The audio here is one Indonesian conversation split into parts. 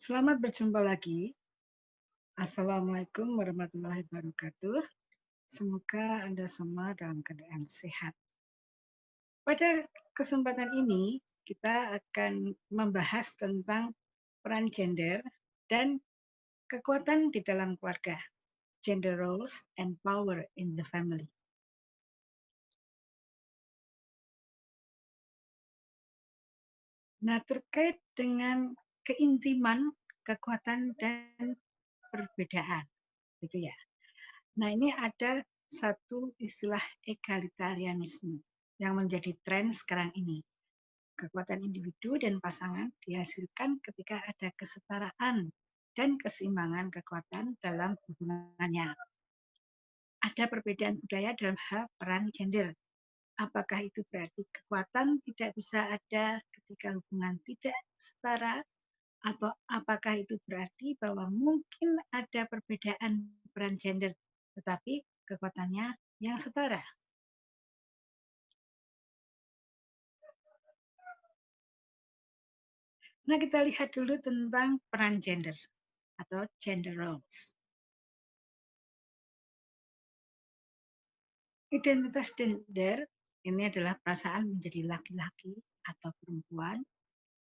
Selamat berjumpa lagi. Assalamualaikum warahmatullahi wabarakatuh. Semoga Anda semua dalam keadaan sehat. Pada kesempatan ini, kita akan membahas tentang peran gender dan kekuatan di dalam keluarga. Gender roles and power in the family. Nah, terkait dengan keintiman, kekuatan, dan perbedaan. Gitu ya. Nah, ini ada satu istilah egalitarianisme yang menjadi tren sekarang ini. Kekuatan individu dan pasangan dihasilkan ketika ada kesetaraan dan keseimbangan kekuatan dalam hubungannya. Ada perbedaan budaya dalam hal peran gender. Apakah itu berarti kekuatan tidak bisa ada ketika hubungan tidak setara? Atau apakah itu berarti bahwa mungkin ada perbedaan peran gender, tetapi kekuatannya yang setara? Nah, kita lihat dulu tentang peran gender atau gender roles. Identitas gender ini adalah perasaan menjadi laki-laki atau perempuan,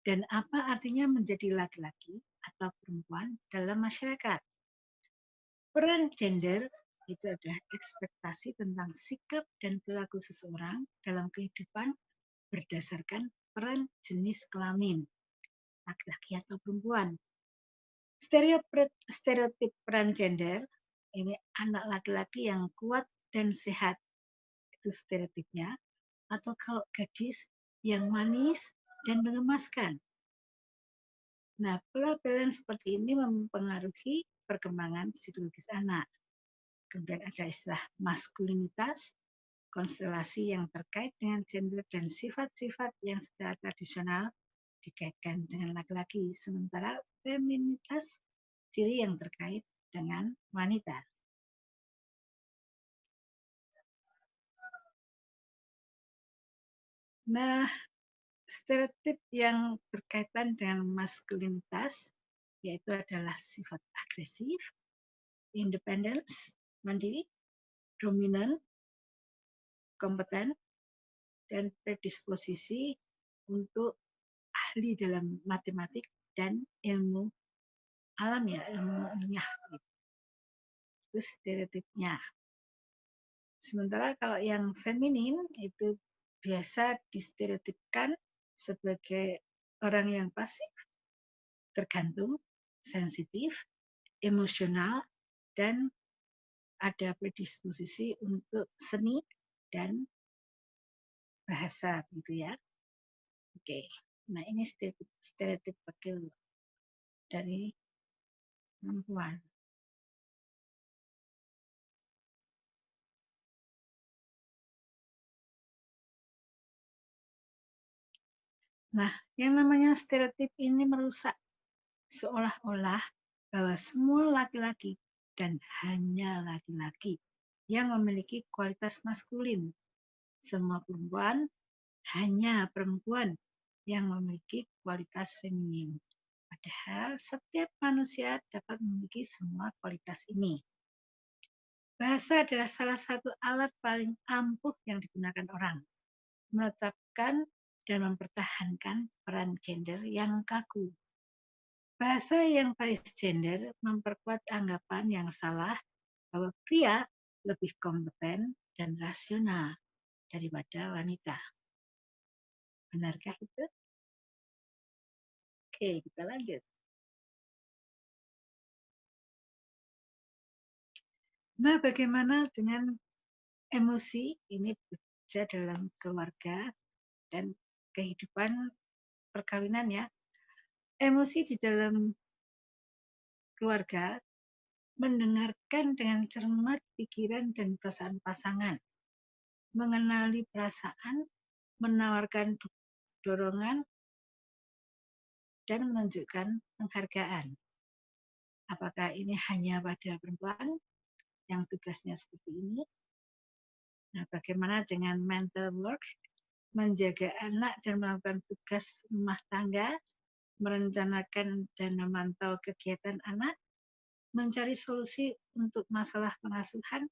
dan apa artinya menjadi laki-laki atau perempuan dalam masyarakat. Peran gender itu adalah ekspektasi tentang sikap dan perilaku seseorang dalam kehidupan berdasarkan peran jenis kelamin, laki-laki atau perempuan. Stereotip peran gender, ini anak laki-laki yang kuat dan sehat, itu stereotipnya, atau kalau gadis yang manis dan mengemaskan. Nah, pelabelan seperti ini mempengaruhi perkembangan psikologis anak. Kemudian ada istilah maskulinitas, konstelasi yang terkait dengan gender dan sifat-sifat yang secara tradisional dikaitkan dengan laki-laki, sementara feminitas ciri yang terkait dengan wanita. Nah, stereotip yang berkaitan dengan maskulinitas yaitu adalah sifat agresif, independence, mandiri, dominan, kompeten, dan predisposisi untuk ahli dalam matematik dan ilmu alam ya, ilmu ilmiah. Itu stereotipnya. Sementara kalau yang feminin itu biasa distereotipkan sebagai orang yang pasif, tergantung, sensitif, emosional, dan ada predisposisi untuk seni dan bahasa gitu ya. Oke. Nah, ini stereotip dari perempuan. Nah, yang namanya stereotip ini merusak seolah-olah bahwa semua laki-laki dan hanya laki-laki yang memiliki kualitas maskulin. Semua perempuan hanya perempuan yang memiliki kualitas feminin. Padahal setiap manusia dapat memiliki semua kualitas ini. Bahasa adalah salah satu alat paling ampuh yang digunakan orang, menetapkan dan mempertahankan peran gender yang kaku. Bahasa yang bias gender memperkuat anggapan yang salah bahwa pria lebih kompeten dan rasional daripada wanita. Benarkah itu? Oke, kita lanjut. Nah, bagaimana dengan emosi? Ini bekerja dalam keluarga dan kehidupan perkawinan ya. Emosi di dalam keluarga mendengarkan dengan cermat pikiran dan perasaan pasangan, mengenali perasaan, menawarkan dorongan, dan menunjukkan penghargaan. Apakah ini hanya pada perempuan yang tugasnya seperti ini? Nah, bagaimana dengan mental work, menjaga anak dan melakukan tugas rumah tangga, merencanakan dan memantau kegiatan anak, mencari solusi untuk masalah pengasuhan,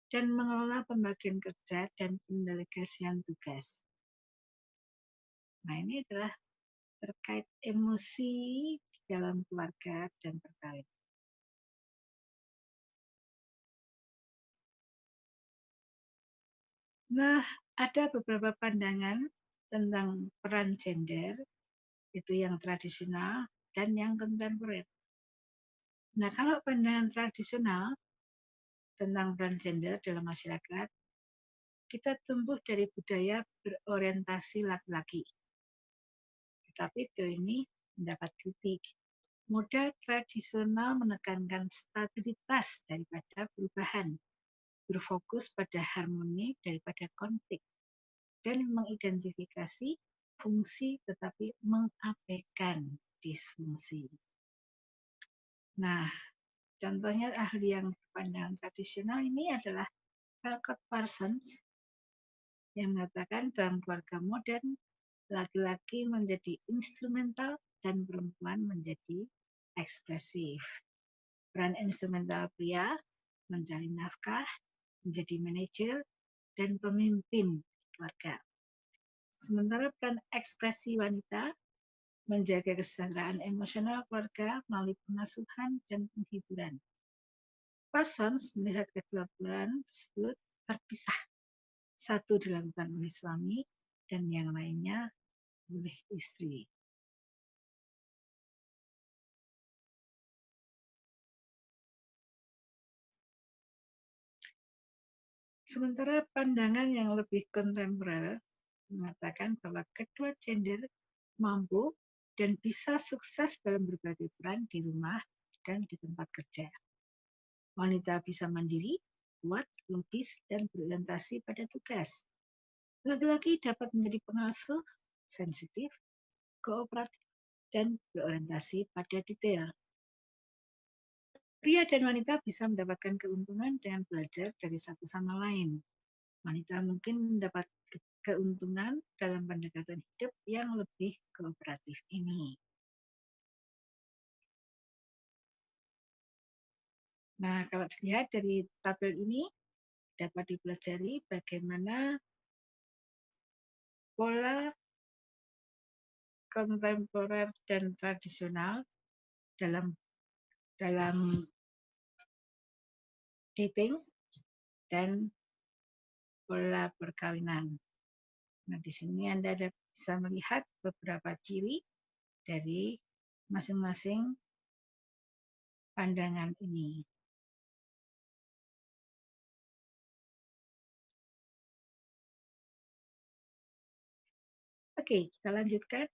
dan mengelola pembagian kerja dan pendelegasian tugas. Nah, ini adalah terkait emosi di dalam keluarga dan perkawinan. Nah, ada beberapa pandangan tentang peran gender, itu yang tradisional dan yang kontemporer. Nah, kalau pandangan tradisional tentang peran gender dalam masyarakat, kita tumbuh dari budaya berorientasi laki-laki. Tetapi teori ini mendapat kritik. Model tradisional menekankan stabilitas daripada perubahan, berfokus pada harmoni daripada konflik, dan mengidentifikasi fungsi tetapi mengabaikan disfungsi. Nah, contohnya ahli yang berpandangan tradisional ini adalah Alcott Parsons yang mengatakan dalam keluarga modern, laki-laki menjadi instrumental dan perempuan menjadi ekspresif. Peran instrumental pria mencari nafkah, menjadi manajer, dan pemimpin keluarga. Sementara peran ekspresi wanita menjaga kesejahteraan emosional keluarga melalui pengasuhan dan penghiburan. Parsons melihat kedua peran tersebut terpisah. Satu dilakukan oleh suami dan yang lainnya oleh istri. Sementara pandangan yang lebih kontemporer mengatakan bahwa kedua gender mampu dan bisa sukses dalam berbagai peran di rumah dan di tempat kerja. Wanita bisa mandiri, kuat, logis, dan berorientasi pada tugas. Laki-laki dapat menjadi pengasuh, sensitif, kooperatif, dan berorientasi pada detail. Pria dan wanita bisa mendapatkan keuntungan dengan belajar dari satu sama lain. Wanita mungkin mendapat keuntungan dalam pendekatan hidup yang lebih kooperatif ini. Nah, kalau dilihat dari tabel ini, dapat dipelajari bagaimana pola kontemporer dan tradisional dalam dating dan pola perkawinan. Nah, di sini Anda bisa melihat beberapa ciri dari masing-masing pandangan ini. Oke, kita lanjutkan.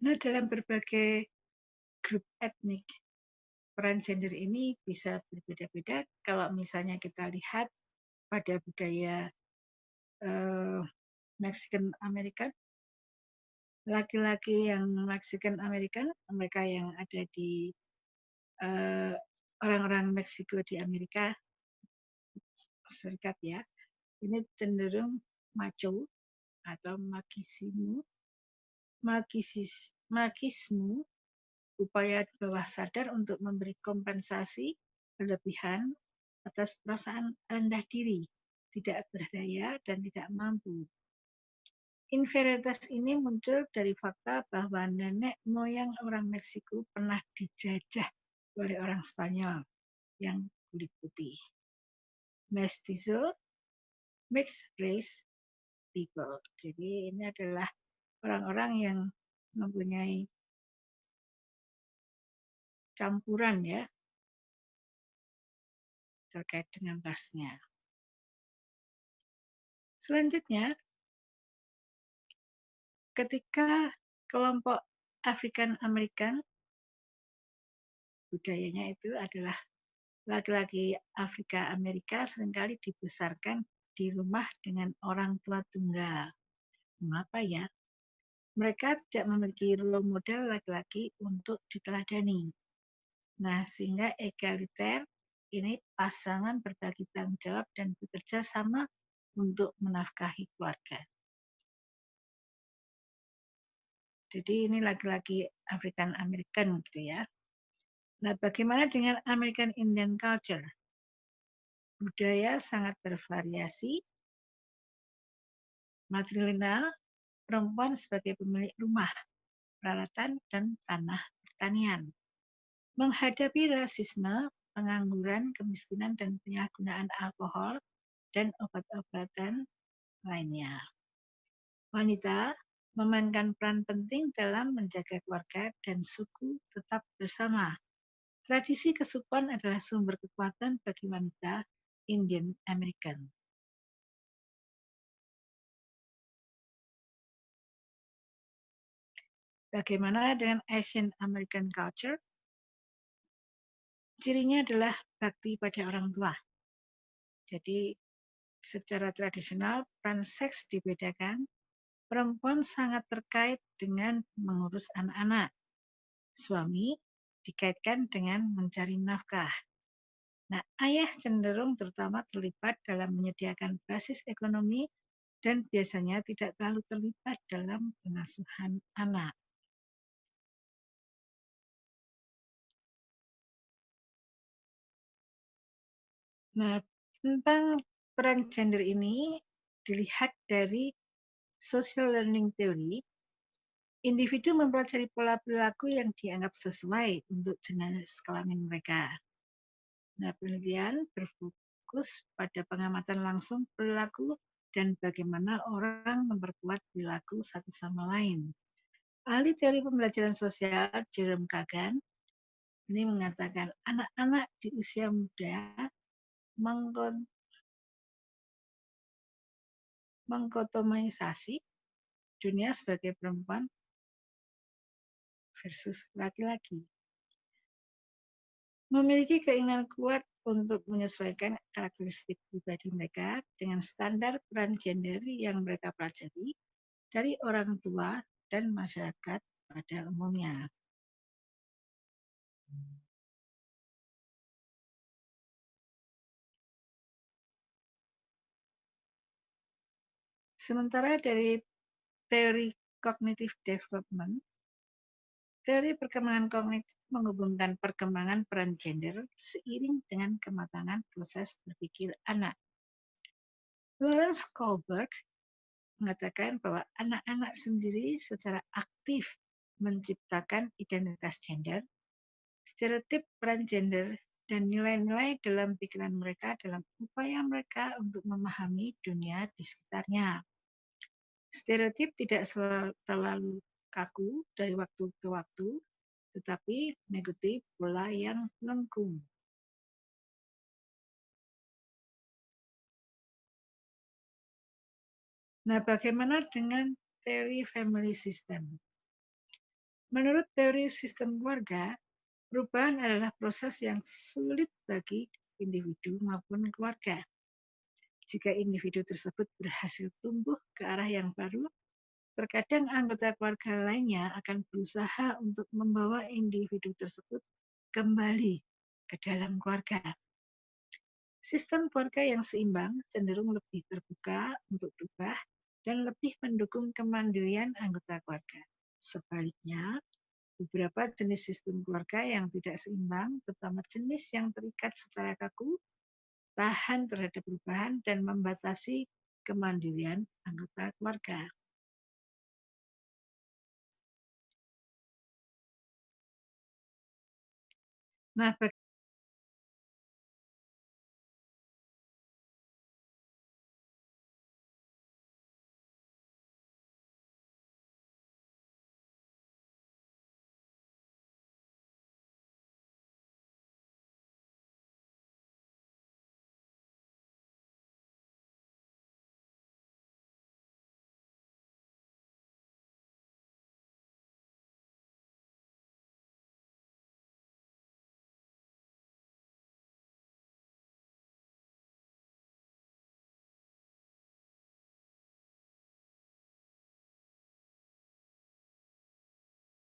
Nah, dalam berbagai grup etnik, peran gender ini bisa berbeda-beda. Kalau misalnya kita lihat pada budaya Mexican American, laki-laki yang Mexican American, mereka yang ada di orang-orang Meksiko di Amerika Serikat ya, ini cenderung macho atau makismu, upaya bawah sadar untuk memberi kompensasi berlebihan atas perasaan rendah diri, tidak berdaya, dan tidak mampu. Inferioritas ini muncul dari fakta bahwa nenek moyang orang Meksiko pernah dijajah oleh orang Spanyol yang kulit putih. Mestizo, mixed race people. Jadi ini adalah orang-orang yang mempunyai campuran ya terkait dengan rasnya. Selanjutnya, ketika kelompok African American, budayanya itu adalah laki-laki Afrika Amerika seringkali dibesarkan di rumah dengan orang tua tunggal. Mengapa ya? Mereka tidak memiliki role model laki-laki untuk diteladani. Nah, sehingga egaliter ini pasangan berbagi tanggung jawab dan bekerja sama untuk menafkahi keluarga. Jadi ini laki-laki African American gitu ya. Nah, bagaimana dengan American Indian culture? Budaya sangat bervariasi. Matrilineal, perempuan sebagai pemilik rumah, peralatan, dan tanah pertanian. Menghadapi rasisme, pengangguran, kemiskinan, dan penyalahgunaan alkohol dan obat-obatan lainnya. Wanita memainkan peran penting dalam menjaga keluarga dan suku tetap bersama. Tradisi kesukuan adalah sumber kekuatan bagi wanita Indian American. Bagaimana dengan Asian American culture? Cirinya adalah bakti pada orang tua. Jadi secara tradisional peran seks dibedakan. Perempuan sangat terkait dengan mengurus anak-anak. Suami dikaitkan dengan mencari nafkah. Nah, ayah cenderung terutama terlibat dalam menyediakan basis ekonomi dan biasanya tidak terlalu terlibat dalam pengasuhan anak. Nah, tentang peran gender ini dilihat dari social learning theory, individu mempelajari pola perilaku yang dianggap sesuai untuk jenis kelamin mereka. Nah, penelitian berfokus pada pengamatan langsung perilaku dan bagaimana orang memperkuat perilaku satu sama lain. Ahli teori pembelajaran sosial Jerome Kagan ini mengatakan anak-anak di usia muda mengkotomisasi dunia sebagai perempuan versus laki-laki. Memiliki keinginan kuat untuk menyesuaikan karakteristik pribadi mereka dengan standar peran gender yang mereka pelajari dari orang tua dan masyarakat pada umumnya. Sementara dari teori cognitive development, teori perkembangan kognitif menghubungkan perkembangan peran gender seiring dengan kematangan proses berpikir anak. Lawrence Kohlberg mengatakan bahwa anak-anak sendiri secara aktif menciptakan identitas gender, stereotip peran gender, dan nilai-nilai dalam pikiran mereka dalam upaya mereka untuk memahami dunia di sekitarnya. Stereotip tidak terlalu kaku dari waktu ke waktu, tetapi mengikuti pola yang lengkung. Nah, bagaimana dengan teori family system? Menurut teori sistem keluarga, perubahan adalah proses yang sulit bagi individu maupun keluarga. Jika individu tersebut berhasil tumbuh ke arah yang baru, terkadang anggota keluarga lainnya akan berusaha untuk membawa individu tersebut kembali ke dalam keluarga. Sistem keluarga yang seimbang cenderung lebih terbuka untuk berubah dan lebih mendukung kemandirian anggota keluarga. Sebaliknya, beberapa jenis sistem keluarga yang tidak seimbang, terutama jenis yang terikat secara kaku, tahan terhadap perubahan dan membatasi kemandirian anggota keluarga. Nah,